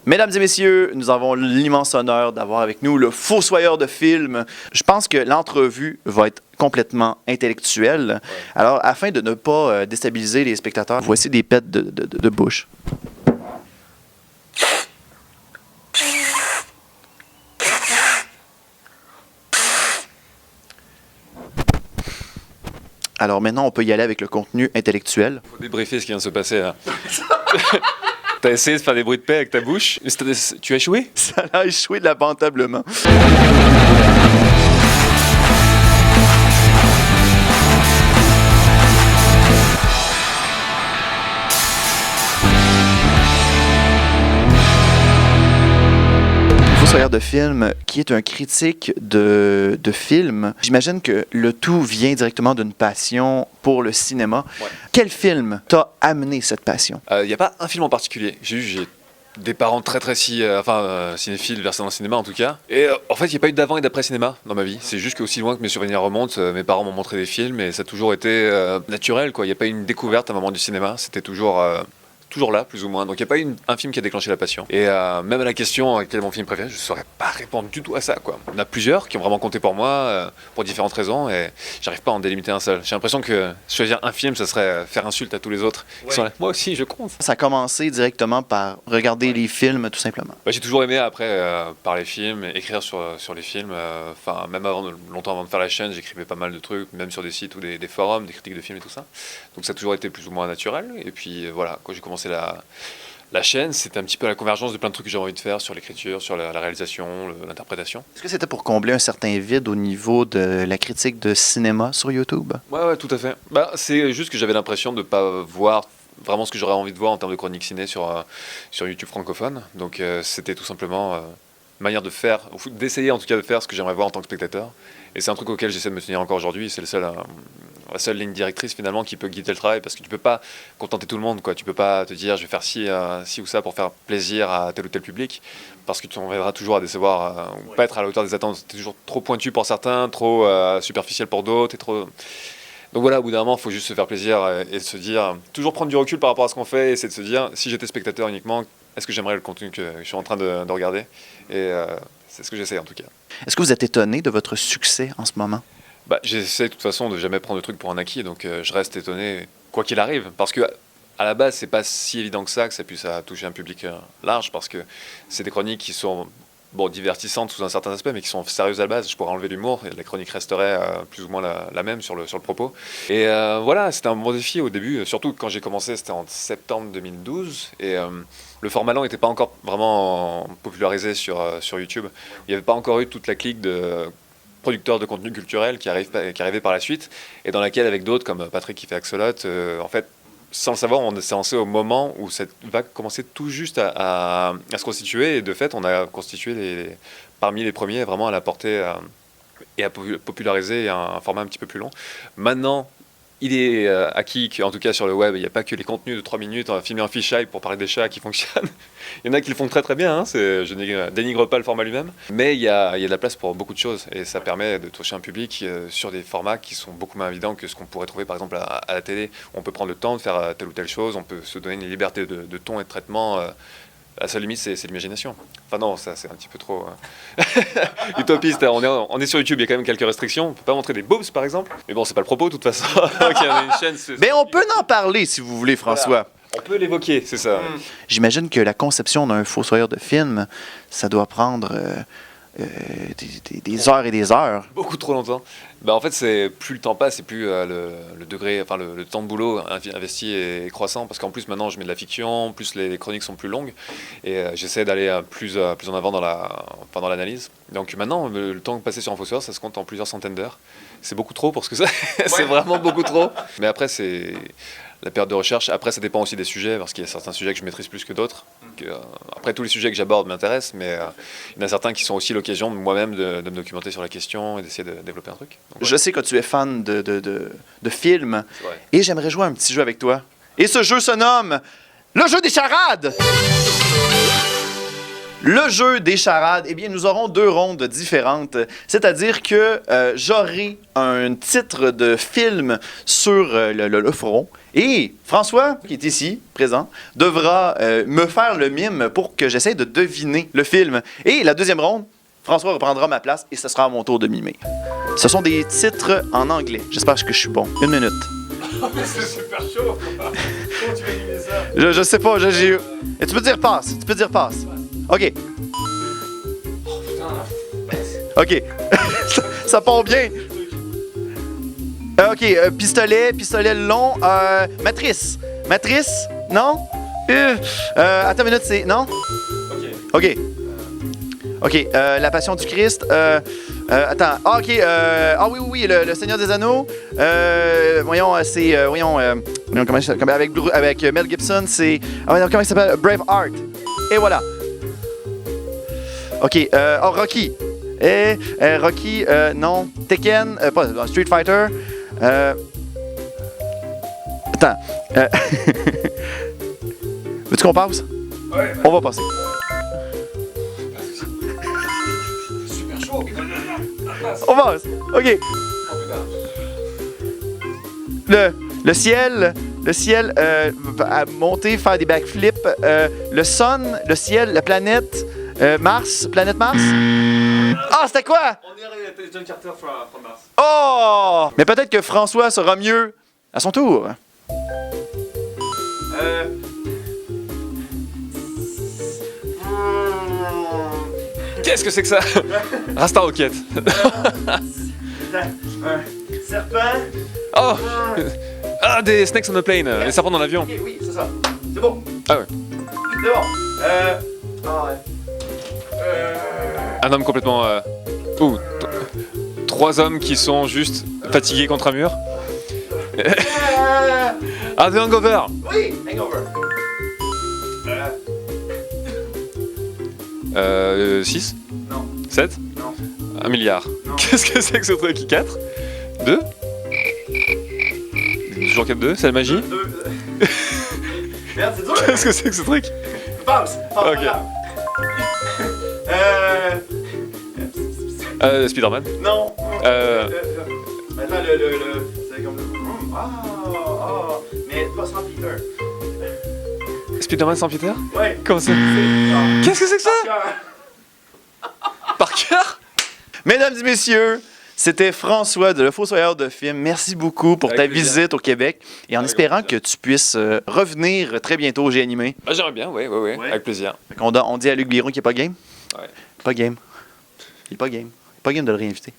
Mesdames et messieurs, nous avons l'immense honneur d'avoir avec nous le fossoyeur de films. Je pense que l'entrevue va être complètement intellectuelle. Ouais. Alors, afin de ne pas déstabiliser les spectateurs, voici des pets de bouche. Alors maintenant, on peut y aller avec le contenu intellectuel. Il faut débriefer ce qui vient de se passer là. T'as essayé de faire des bruits de paix avec ta bouche. Tu as échoué? Ça a échoué lamentablement. Fossoyeur de film, qui est un critique de film. J'imagine que le tout vient directement d'une passion pour le cinéma. Ouais. Quel film t'a amené cette passion? Il n'y a pas un film en particulier. J'ai des parents très cinéphiles, versés dans le cinéma en tout cas. Et en fait, il n'y a pas eu d'avant et d'après cinéma dans ma vie. C'est juste qu'aussi loin que mes souvenirs remontent, mes parents m'ont montré des films et ça a toujours été naturel, quoi. Il n'y a pas eu une découverte à un moment du cinéma. C'était toujours là, plus ou moins. Donc il n'y a pas eu un film qui a déclenché la passion. Et même à la question quel est mon film préféré, je ne saurais pas répondre du tout à ça, quoi. Il y en a plusieurs qui ont vraiment compté pour moi, pour différentes raisons, et j'arrive pas à en délimiter un seul. J'ai l'impression que choisir un film, ça serait faire insulte à tous les autres. Ouais. Qui sont là. Moi aussi, je compte. Ça a commencé directement par regarder les films, tout simplement. J'ai toujours aimé, après, parler films, écrire sur les films. Même longtemps avant de faire la chaîne, j'écrivais pas mal de trucs, même sur des sites ou des forums, des critiques de films et tout ça. Donc ça a toujours été plus ou moins naturel. Et puis voilà, quand j'ai commencé la chaîne, c'était un petit peu la convergence de plein de trucs que j'avais envie de faire sur l'écriture, sur la réalisation, l'interprétation. Est-ce que c'était pour combler un certain vide au niveau de la critique de cinéma sur YouTube? Ouais, tout à fait. C'est juste que j'avais l'impression de ne pas voir vraiment ce que j'aurais envie de voir en termes de chronique ciné sur YouTube francophone. Donc c'était tout simplement une manière de faire, d'essayer en tout cas de faire ce que j'aimerais voir en tant que spectateur. Et c'est un truc auquel j'essaie de me tenir encore aujourd'hui. C'est la seule ligne directrice finalement qui peut guider le travail, parce que tu peux pas contenter tout le monde, quoi. Tu peux pas te dire je vais faire ci ou ça pour faire plaisir à tel ou tel public, parce que tu en viendras toujours à décevoir ou pas être à la hauteur des attentes. C'est toujours trop pointu pour certains, trop superficiel pour d'autres, donc voilà, au bout d'un moment, il faut juste se faire plaisir et se dire, toujours prendre du recul par rapport à ce qu'on fait, et c'est de se dire, si j'étais spectateur uniquement, est-ce que j'aimerais le contenu que je suis en train de regarder? Et c'est ce que j'essaie en tout cas. Est-ce que vous êtes étonné de votre succès en ce moment? J'essaie de toute façon de jamais prendre le truc pour un acquis, donc je reste étonné quoi qu'il arrive, parce que à la base c'est pas si évident que ça puisse toucher un public large, parce que c'est des chroniques qui sont divertissantes sous un certain aspect, mais qui sont sérieuses à la base. Je pourrais enlever l'humour et la chronique resterait plus ou moins la même sur le propos. Et voilà, c'était un bon défi au début, surtout quand j'ai commencé, c'était en septembre 2012, et le format long n'était pas encore vraiment popularisé sur YouTube. Il n'y avait pas encore eu toute la clique de producteurs de contenu culturel qui arrivait par la suite, et dans laquelle, avec d'autres comme Patrick qui fait Axolot, en fait, sans le savoir, on s'est lancé au moment où cette vague commençait tout juste à se constituer, et de fait, on a constitué parmi les premiers vraiment à la porter et à populariser un format un petit peu plus long. Maintenant, il est acquis qu'en tout cas sur le web, il n'y a pas que les contenus de 3 minutes, filmer un fisheye pour parler des chats qui fonctionnent. Il y en a qui le font très très bien, je ne dénigre pas le format lui-même, mais il y a de la place pour beaucoup de choses, et ça permet de toucher un public sur des formats qui sont beaucoup moins évidents que ce qu'on pourrait trouver par exemple à la télé. On peut prendre le temps de faire telle ou telle chose, on peut se donner une liberté de ton et de traitement. La seule limite, c'est l'imagination. Enfin non, ça c'est un petit peu trop utopiste. On est sur YouTube, il y a quand même quelques restrictions. On ne peut pas montrer des boobs par exemple. Mais bon, c'est pas le propos de toute façon. Okay, on a une chaîne, mais on peut en parler si vous voulez, François. Voilà. On peut l'évoquer, c'est ça. J'imagine que la conception d'un fossoyeur de film, ça doit prendre des heures et des heures. Beaucoup trop longtemps. En fait, plus le temps passe et plus le degré, le temps de boulot investi est croissant, parce qu'en plus maintenant je mets de la fiction, plus les chroniques sont plus longues, et j'essaie d'aller plus en avant dans l'analyse. Donc maintenant, le temps passé sur un fossoyeur, ça se compte en plusieurs centaines d'heures. C'est beaucoup trop pour ce que c'est. C'est vraiment beaucoup trop. Mais après, c'est la période de recherche. Après, ça dépend aussi des sujets, parce qu'il y a certains sujets que je maîtrise plus que d'autres. Après, tous les sujets que j'aborde m'intéressent, mais il y en a certains qui sont aussi l'occasion moi-même de me documenter sur la question et d'essayer de développer un truc. Donc, ouais. Je sais que tu es fan de films, et j'aimerais jouer un petit jeu avec toi. Et ce jeu se nomme le jeu des charades! Le jeu des charades, eh bien, nous aurons 2 rondes différentes. C'est-à-dire que j'aurai un titre de film sur le front. Et François, qui est ici, présent, devra me faire le mime pour que j'essaie de deviner le film. Et la deuxième ronde, François reprendra ma place et ce sera à mon tour de mimer. Ce sont des titres en anglais. J'espère que je suis bon. 1 minute. C'est super chaud. Comment tu vas mimer ça? Je sais pas, j'ai... Tu peux dire passe, OK. Oh putain. OK. ça part bien. OK, pistolet long. Matrice, non? Attends une minute, c'est... Non? OK. La Passion du Christ. Attends. Ah, OK. Oui, le Seigneur des Anneaux. Voyons, c'est... avec Mel Gibson, c'est... comment il s'appelle? Braveheart. Et voilà. OK. Rocky. Rocky, non. Tekken, pas Street Fighter. Attends. Veux-tu qu'on passe? Ouais. On va passer. Super chaud. On passe. OK. Le ciel, à monter, faire des backflips. Le sun, le ciel, la planète. Planète Mars. Ah, c'était quoi? On dirait John Carter from Mars. Oh! Mais peut-être que François sera mieux à son tour. Qu'est-ce que c'est que ça? Rasta Rocket. Serpent. Oh! Ah, des snakes on the plane, les serpents dans l'avion. Ok, oui, c'est ça. C'est bon. Ah ouais. C'est bon. Un homme complètement... Ouh, 3 hommes qui sont juste fatigués contre un mur. Ah, The Hangover. Oui, Hangover. 6? Non. 7? Non. 1 milliard. Non. Qu'est-ce que c'est que ce truc? 4? 2? Toujours 4-2, c'est la magie? Merde, c'est dur. Qu'est-ce que c'est que ce truc? Passe. Ok. Spider-Man? Non. Euh. Attends, c'est comme le... mais pas sans Peter. Spider-Man sans Peter? Ouais. Comment ça? Qu'est-ce que c'est que ça? Par cœur? Mesdames et messieurs, c'était François de Le Fossoyeur de Film. Merci beaucoup pour Avec ta plaisir. visite au Québec et en Avec espérant plaisir. que tu puisses revenir très bientôt au J'ai animé. Ah, j'aimerais bien, ouais, avec plaisir. On dit à Luc Biron qu'il n'est pas game. Ouais. Pas game. Il est pas game. Il est pas game de le réinviter.